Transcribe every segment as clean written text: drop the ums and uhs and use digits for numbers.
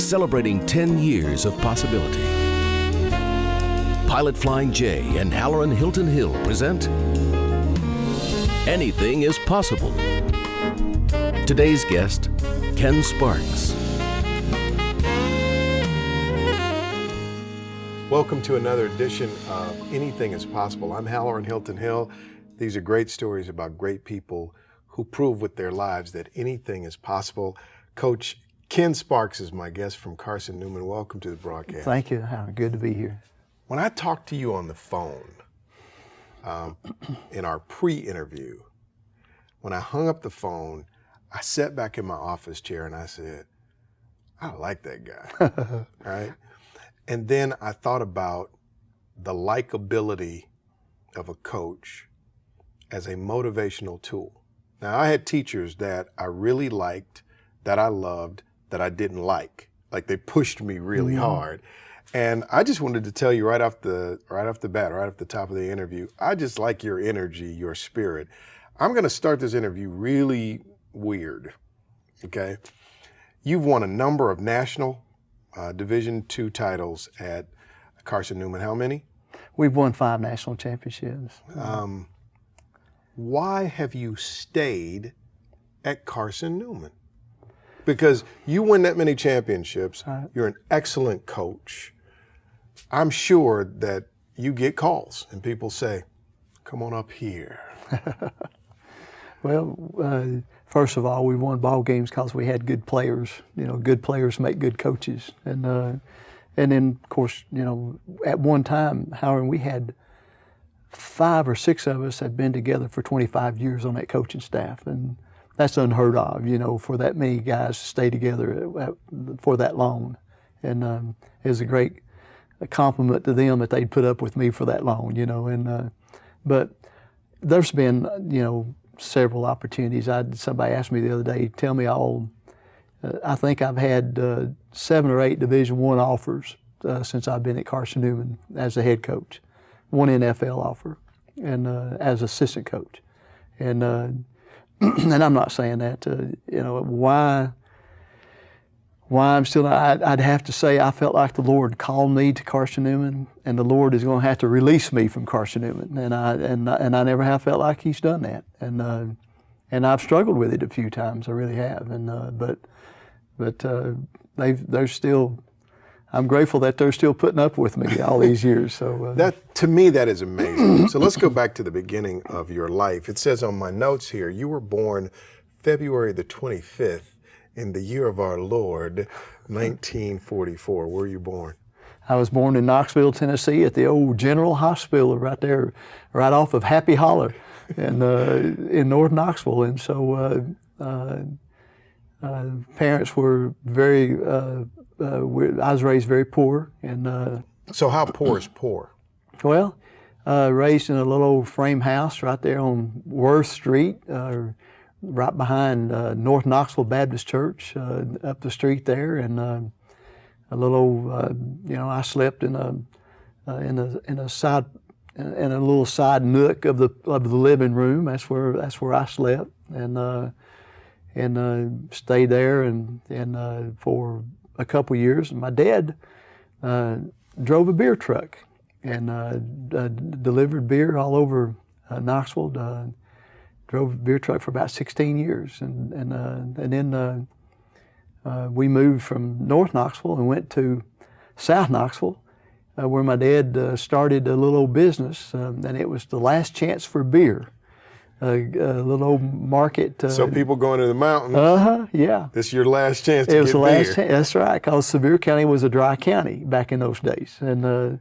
celebrating 10 years of possibility. Pilot Flying J and Halloran Hilton Hill present Anything is Possible. Today's guest, Ken Sparks. Welcome to another edition of Anything is Possible. I'm Halloran Hilton Hill. These are great stories about great people who prove with their lives that anything is possible. Coach Ken Sparks is my guest from Carson Newman. Welcome to the broadcast. Thank you. Good to be here. When I talked to you on the phone in our pre-interview, when I hung up the phone, I sat back in my office chair and I said, I like that guy, right? And then I thought about the likability of a coach as a motivational tool. Now, I had teachers that I really liked, that I loved, that I didn't like. Like they pushed me really hard. And I just wanted to tell you right off the bat, right off the top of the interview, I just like your energy, your spirit. I'm gonna start this interview really weird, okay? You've won a number of national Division II titles at Carson Newman. How many? We've won 5 national championships. Why have you stayed at Carson Newman? Because you win that many championships, you're an excellent coach. I'm sure that you get calls and people say, come on up here. Well, first of all, we won ball games because we had good players. You know, good players make good coaches. And then, of course, you know, at one time, however, we had 5 or 6 of us had been together for 25 years on that coaching staff. And that's unheard of, you know, for that many guys to stay together for that long. And it was a great compliment to them that they'd put up with me for that long, you know. And but there's been, you know, several opportunities. Somebody asked me the other day, tell me all. I think I've had 7 or 8 Division I offers since I've been at Carson Newman as a head coach. 1 NFL offer, and as assistant coach, and and I'm not saying that you know why I'm still. I'd have to say I felt like the Lord called me to Carson Newman, and the Lord is going to have to release me from Carson Newman, and I never have felt like He's done that, and I've struggled with it a few times. I really have, and but they're still. I'm grateful that they're still putting up with me all these years. So that, to me, that is amazing. So let's go back to the beginning of your life. It says on my notes here, you were born February the 25th in the year of our Lord, 1944. Where were you born? I was born in Knoxville, Tennessee, at the old General Hospital right there, right off of Happy Holler, and in North Knoxville. And so parents were very. I was raised very poor, and so how poor is poor? Well, raised in a little old frame house right there on Worth Street, right behind North Knoxville Baptist Church, up the street there, and a little, you know, I slept in a little side nook of the living room. That's where I slept, and stayed there, and for a couple years. My dad drove a beer truck and delivered beer all over Knoxville. Drove a beer truck for about 16 years, and then we moved from North Knoxville and went to South Knoxville, where my dad started a little old business, and it was the last chance for beer. A little old market. So people going to the mountains. Yeah. This is your last chance to get beer. It was the last chance. That's right, because Sevier County was a dry county back in those days, and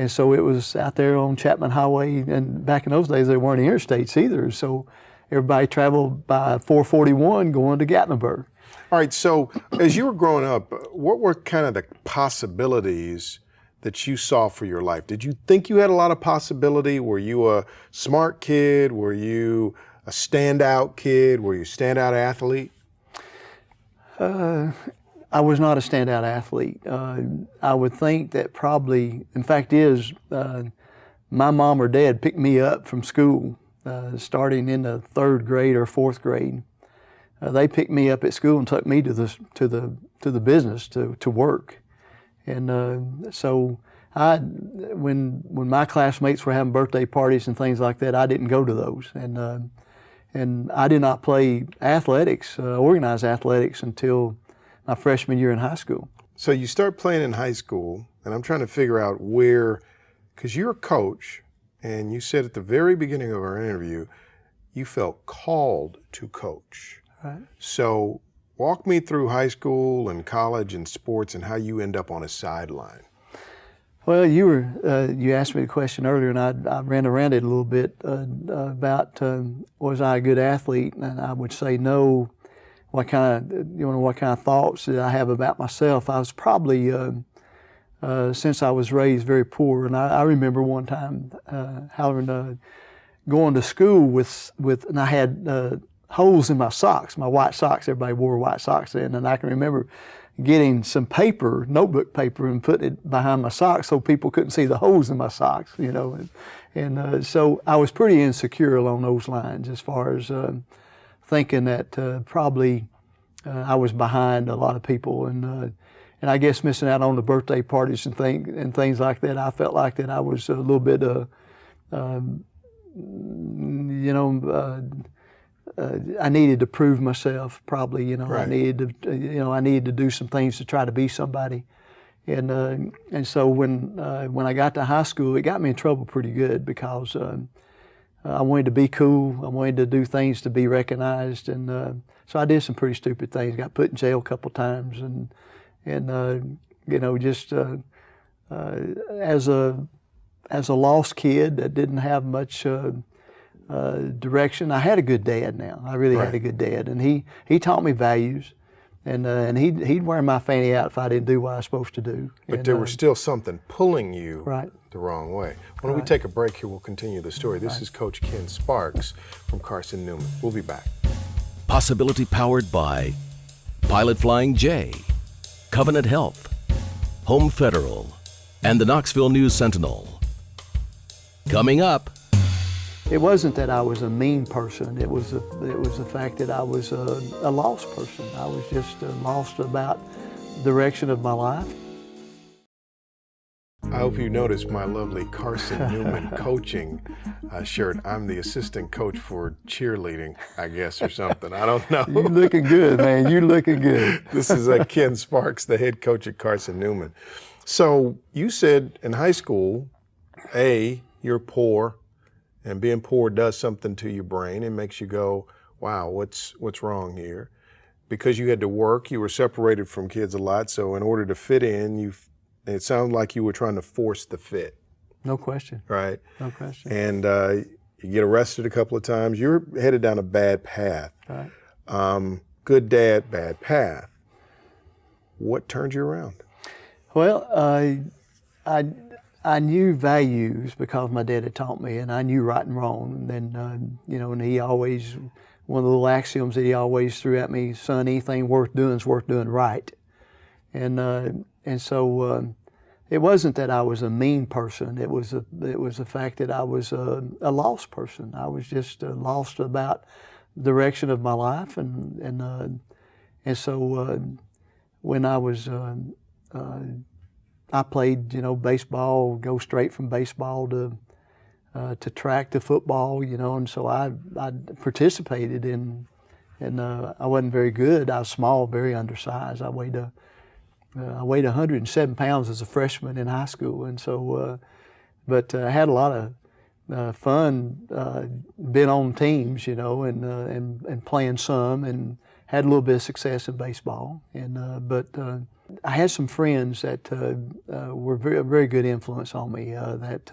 so it was out there on Chapman Highway. And back in those days, there weren't interstates either, so everybody traveled by 441 going to Gatlinburg. All right. So as you were growing up, what were kind of the possibilities that you saw for your life? Did you think you had a lot of possibility? Were you a smart kid? Were you a standout kid? Were you a standout athlete? I was not a standout athlete. I would think that probably, in fact, my mom or dad picked me up from school starting in the 3rd grade or 4th grade. They picked me up at school and took me to the the business to work. And so when my classmates were having birthday parties and things like that, I didn't go to those. And I did not play athletics, organized athletics, until my freshman year in high school. So you start playing in high school, and I'm trying to figure out where, because you're a coach, and you said at the very beginning of our interview, you felt called to coach. Right. So walk me through high school and college and sports and how you end up on a sideline. Well, you asked me the question earlier, and I ran around it a little bit about was I a good athlete, and I would say no. What kind of thoughts did I have about myself? I was probably since I was raised very poor, and I remember one time going to school with and I had holes in my socks, my white socks. Everybody wore white socks then, and I can remember getting some paper, notebook paper, and putting it behind my socks so people couldn't see the holes in my socks, and so I was pretty insecure along those lines as far as thinking that probably I was behind a lot of people, and I guess missing out on the birthday parties and things like that. I felt like that I was a little bit I needed to prove myself, probably. Right. I needed to do some things to try to be somebody, and so when I got to high school, it got me in trouble pretty good because I wanted to be cool. I wanted to do things to be recognized, and so I did some pretty stupid things. Got put in jail a couple times, and just as a lost kid that didn't have much direction. I had a good dad now. I really had a good dad, and he taught me values, and he'd wear my fanny out if I didn't do what I was supposed to do. But there was still something pulling you Right. the wrong way. Why don't we take a break here? We'll continue the story. This is Coach Ken Sparks from Carson Newman. We'll be back. Possibility powered by Pilot Flying J, Covenant Health, Home Federal, and the Knoxville News Sentinel. Coming up. It wasn't that I was a mean person. It was the fact that I was a lost person. I was just lost about the direction of my life. I hope you noticed my lovely Carson Newman coaching shirt. I'm the assistant coach for cheerleading, I guess, or something. I don't know. You looking good, man. You looking good. This is Ken Sparks, the head coach at Carson Newman. So you said in high school, you're poor, and being poor does something to your brain. It makes you go, wow, what's wrong here? Because you had to work, you were separated from kids a lot, so in order to fit in, it sounded like you were trying to force the fit. No question. Right? No question. And you get arrested a couple of times. You're headed down a bad path. Right. Good dad, bad path. What turned you around? Well, I knew values because my dad had taught me, and I knew right and wrong. And then, and he always, one of the little axioms that he always threw at me, son, anything worth doing is worth doing right. And so it wasn't that I was a mean person. It was the fact that I was a lost person. I was just lost about the direction of my life, and so when I was I played, baseball, go straight from baseball to track to football, and so I participated in, and I wasn't very good. I was small, very undersized. I weighed 107 pounds as a freshman in high school, and so, but I had a lot of fun being on teams, and playing some, and had a little bit of success in baseball, and but I had some friends that were a very good influence on me. That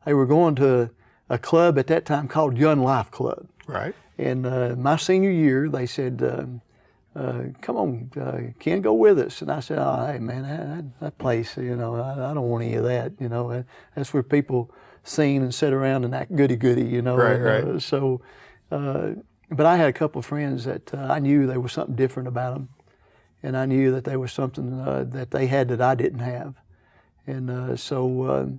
they were going to a club at that time called Young Life Club. Right. And my senior year, they said, "Come on, Ken, go with us." And I said, "Oh, hey man, that place, I don't want any of that. That's where people sing and sit around and act goody-goody, Right, right. So, but I had a couple of friends that I knew there was something different about them. And I knew that there was something that they had that I didn't have, and so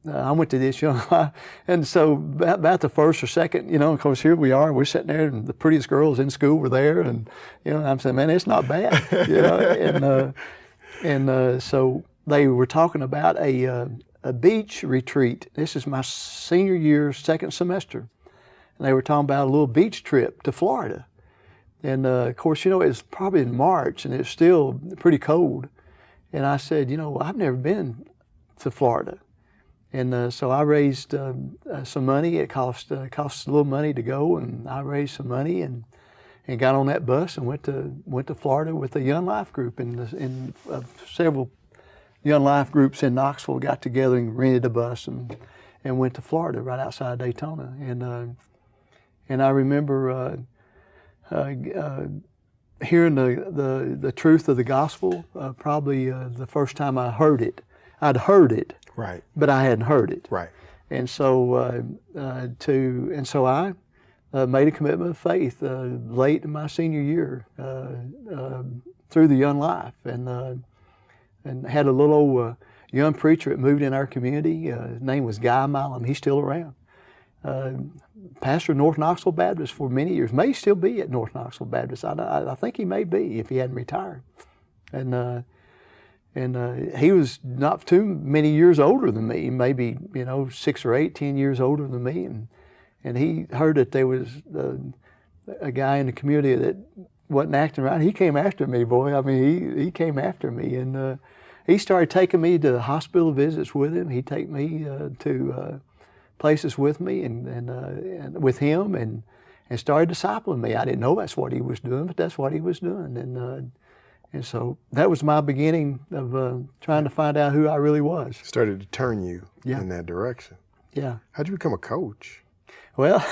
I went to this young high, and so about the first or second, of course, here we are, we're sitting there, and the prettiest girls in school were there, and I'm saying, man, it's not bad, and so they were talking about a beach retreat. This is my senior year, second semester, and they were talking about a little beach trip to Florida, and of course, it's probably in March, and it's still pretty cold, and I said, I've never been to Florida. And so I raised some money. It cost a little money to go, and I raised some money and got on that bus and went to Florida with a Young Life group. And several Young Life groups in Knoxville got together and rented a bus and went to Florida right outside Daytona. And I remember hearing the truth of the gospel. Probably the first time I heard it, I'd heard it. Right. But I hadn't heard it. Right. And so I made a commitment of faith late in my senior year through the Young Life, and had a little young preacher that moved in our community. His name was Guy Milam. He's still around. Pastor of North Knoxville Baptist for many years. May still be at North Knoxville Baptist. I think he may be if he hadn't retired. And he was not too many years older than me, maybe 6 or 8, 10 years older than me, and he heard that there was a guy in the community that wasn't acting right. He came after me, boy. I mean, he came after me, and he started taking me to hospital visits with him. He'd take me to places with me and with him, and started discipling me. I didn't know that's what he was doing, but that's what he was doing, and so that was my beginning of trying to find out who I really was. Started to turn you in that direction. Yeah. How'd you become a coach? Well,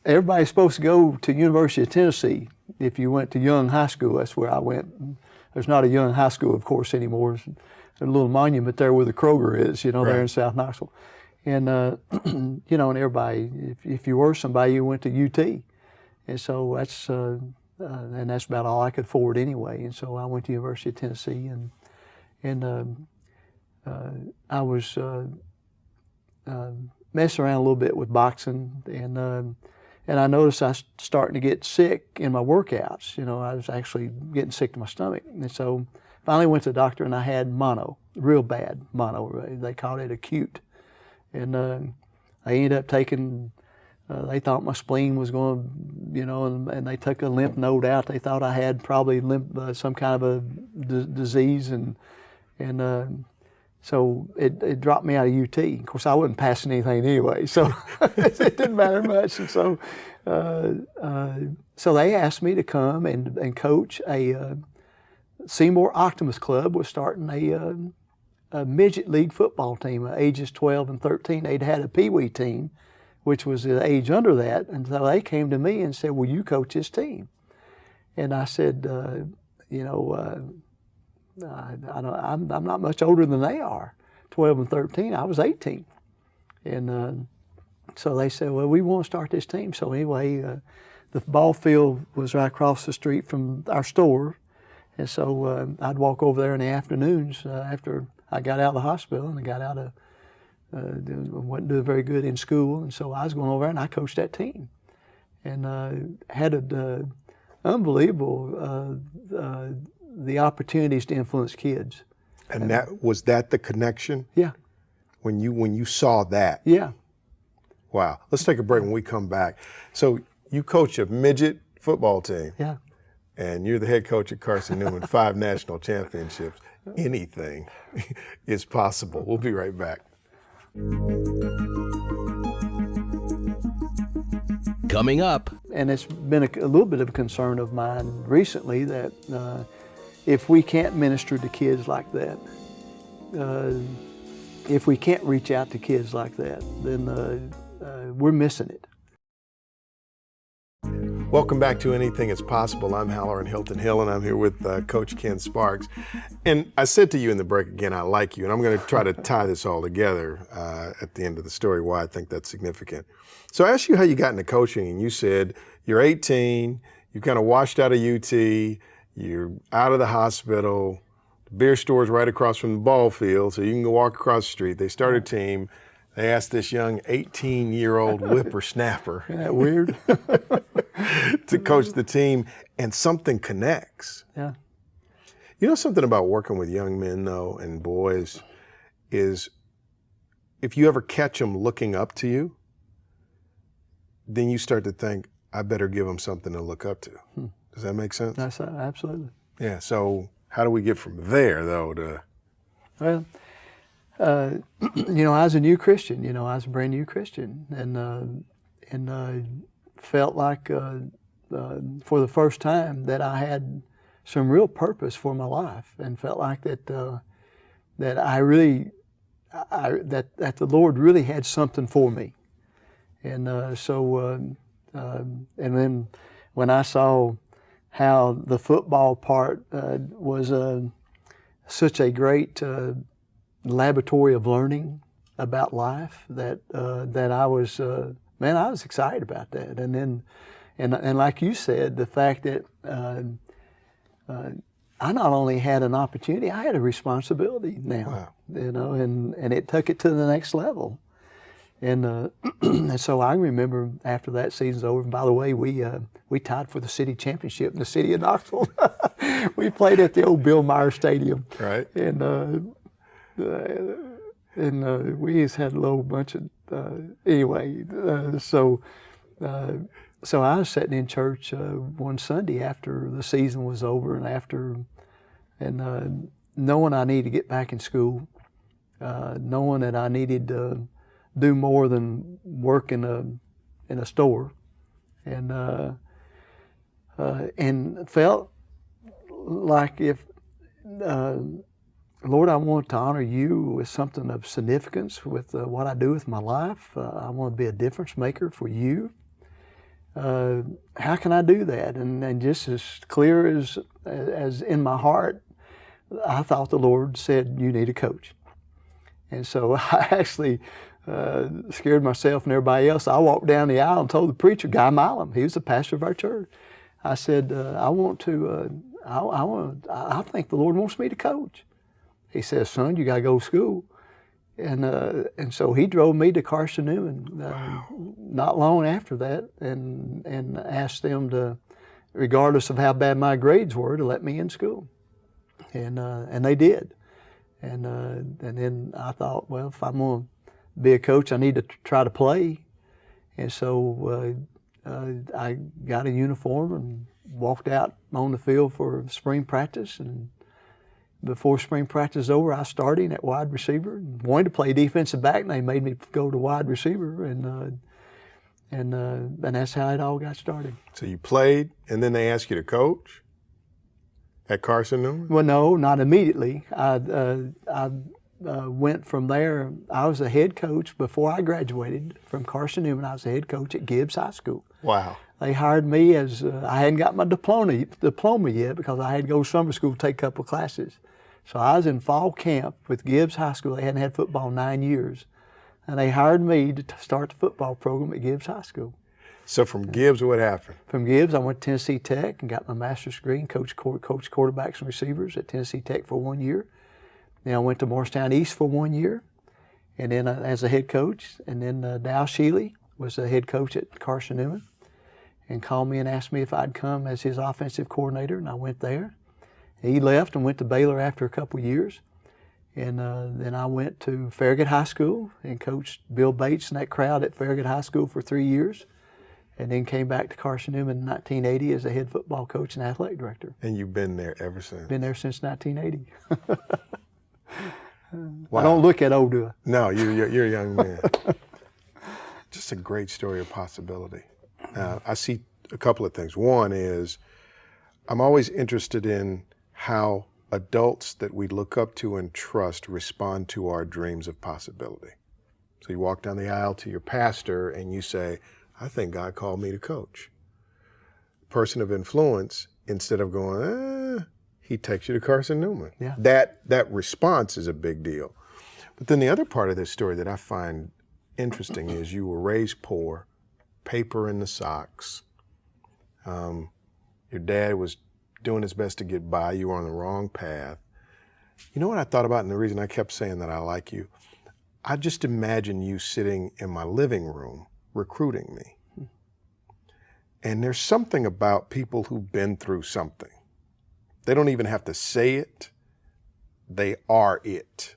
everybody's supposed to go to University of Tennessee. If you went to Young High School, that's where I went. There's not a Young High School, of course, anymore. There's a little monument there where the Kroger is, there in South Knoxville. And, and everybody, if you were somebody, you went to UT. And so that's... and that's about all I could afford anyway. And so I went to University of Tennessee, and I was messing around a little bit with boxing, and I noticed I was starting to get sick in my workouts. I was actually getting sick to my stomach, and so finally went to the doctor, and I had mono, real bad mono. They called it acute, and I ended up taking. They thought my spleen was going, and they took a lymph node out. They thought I had probably some kind of a disease, and so it dropped me out of UT. Of course, I wasn't passing anything anyway, so it didn't matter much. And so they asked me to come and coach a Seymour Optimus Club was starting a midget league football team, ages 12 and 13. They'd had a peewee team, which was the age under that, and so they came to me and said, "Will you coach this team?" And I said, I'm not much older than they are, 12 and 13. I was 18, and so they said, "Well, we want to start this team." So anyway, the ball field was right across the street from our store, and so I'd walk over there in the afternoons after I got out of the hospital and I got out of. Wasn't doing very good in school, and so I was going over there and I coached that team, and had an unbelievable the opportunities to influence kids. And was that the connection? Yeah. When you saw that? Yeah. Wow. Let's take a break. When we come back, so you coach a midget football team. Yeah. And you're the head coach at Carson Newman, 5 national championships. Anything is possible. We'll be right back. Coming up. And it's been a little bit of a concern of mine recently that if we can't minister to kids like that, if we can't reach out to kids like that, then we're missing it. Welcome back to Anything is Possible. I'm Halloran Hilton Hill, and I'm here with Coach Ken Sparks. And I said to you in the break again, I like you, and I'm going to try to tie this all together at the end of the story, why I think that's significant. So I asked you how you got into coaching, and you said you're 18, you kind of washed out of UT, you're out of the hospital. The beer store's right across from the ball field, so you can go walk across the street. They start a team. They asked this young 18-year-old whippersnapper Isn't that weird? to coach the team, and something connects. Yeah. You know something about working with young men, though, and boys, is if you ever catch them looking up to you, then you start to think, I better give them something to look up to. Does that make sense? That's absolutely. Yeah, so how do we get from there, though, to... Well, you know, I was a new Christian. You know, I was a brand new Christian, and felt like for the first time that I had some real purpose for my life, and felt like that I really, that the Lord really had something for me, and and then when I saw how the football part was such a great laboratory of learning about life, that I was I was excited about that. And then and like you said, the fact that I not only had an opportunity, I had a responsibility now. Wow. You know, and it took it to the next level. And and so I remember after that season's over. And by the way, we tied for the city championship in the city of Knoxville. We played at the old Bill Meyer Stadium. Right. And we just had a little bunch of anyway. So I was sitting in church one Sunday after the season was over, and knowing I needed to get back in school, knowing that I needed to do more than work in a store, and felt like if Lord, I want to honor you with something of significance with what I do with my life. I want to be a difference maker for you. How can I do that? And just as clear as in my heart, I thought the Lord said, you need a coach. And so I actually scared myself and everybody else. I walked down the aisle and told the preacher, Guy Milam, he was the pastor of our church. I said, I think the Lord wants me to coach. He says, son, you got to go to school. And so he drove me to Carson Newman not long after that, and asked them to, regardless of how bad my grades were, to let me in school. And they did. And then I thought, well, if I'm going to be a coach, I need to try to play. And so I got a uniform and walked out on the field for spring practice. And before spring practice was over, I started at wide receiver. Wanted to play defensive back, and they made me go to wide receiver. And that's how it all got started. So you played, and then they asked you to coach at Carson Newman? Well, no, not immediately. I went from there. I was a head coach before I graduated from Carson Newman. I was a head coach at Gibbs High School. Wow. They hired me as I hadn't got my diploma yet because I had to go to summer school to take a couple of classes. So I was in fall camp with Gibbs High School. They hadn't had football in 9 years. And they hired me to start the football program at Gibbs High School. So from Gibbs, what happened? From Gibbs, I went to Tennessee Tech and got my master's degree and coached quarterbacks and receivers at Tennessee Tech for 1 year. Then I went to Morristown East for 1 year, and then as a head coach. And then Dow Shealy was the head coach at Carson Newman, and called me and asked me if I'd come as his offensive coordinator, and I went there. He left and went to Baylor after a couple of years. And then I went to Farragut High School and coached Bill Bates and that crowd at Farragut High School for 3 years. And then came back to Carson Newman in 1980 as a head football coach and athletic director. And you've been there ever since? Been there since 1980. Wow. I don't look at old, do I? No, you're a young man. Just a great story of possibility. I see a couple of things. One is I'm always interested in how adults that we look up to and trust respond to our dreams of possibility. So you walk down the aisle to your pastor and you say, I think God called me to coach. Person of influence, instead of going, he takes you to Carson Newman. Yeah. That response is a big deal. But then the other part of this story that I find interesting is you were raised poor, paper in the socks. Your dad was doing his best to get by. You were on the wrong path. You know what I thought about, and the reason I kept saying that I like you? I just imagine you sitting in my living room recruiting me. And there's something about people who've been through something. They don't even have to say it. They are it.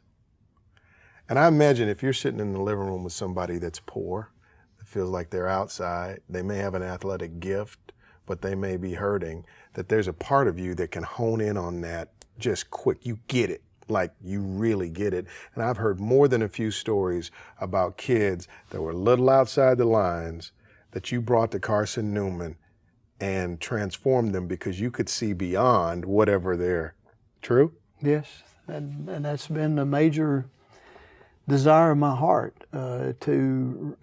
And I imagine if you're sitting in the living room with somebody that's poor, that feels like they're outside, they may have an athletic gift, but they may be hurting, that there's a part of you that can hone in on that just quick. You get it. Like you really get it. And I've heard more than a few stories about kids that were a little outside the lines that you brought to Carson Newman and transformed them because you could see beyond whatever they're. True? Yes, and that's been a major desire of my heart, to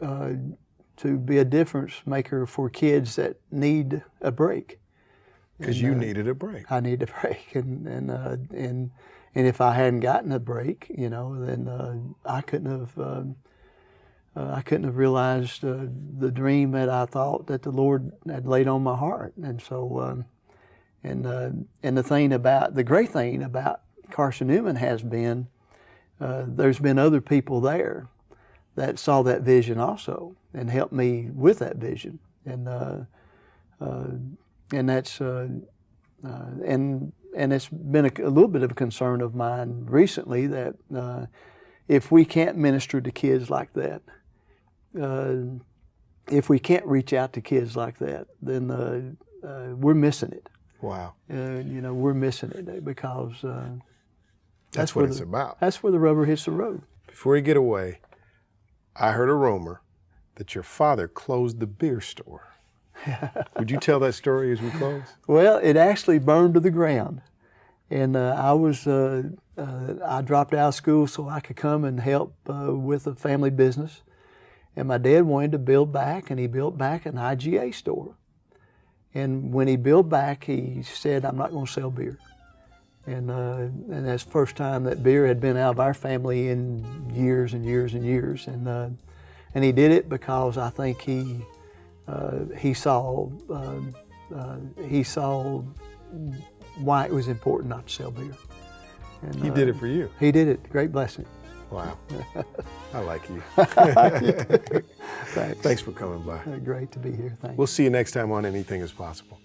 be a difference maker for kids that need a break. Because you needed a break. I need a break, and if I hadn't gotten a break, then I couldn't have realized the dream that I thought that the Lord had laid on my heart. And so, and the great thing about Carson Newman has been, there's been other people there that saw that vision also and helped me with that vision, and that's and it's been a little bit of a concern of mine recently that if we can't minister to kids like that, if we can't reach out to kids like that, then we're missing it. Wow. We're missing it because that's what it's about. That's where the rubber hits the road. Before you get away, I heard a rumor that your father closed the beer store. Would you tell that story as we close? Well, it actually burned to the ground, and I dropped out of school so I could come and help with a family business. And my dad wanted to build back, and he built back an IGA store. And when he built back, he said, "I'm not going to sell beer." And that's the first time that beer had been out of our family in years and years and years. And he did it because I think he saw why it was important not to sell beer. And, he did it for you. He did it. Great blessing. Wow. I like you. Thanks. Thanks for coming by. Great to be here. Thanks. We'll see you next time on Anything is Possible.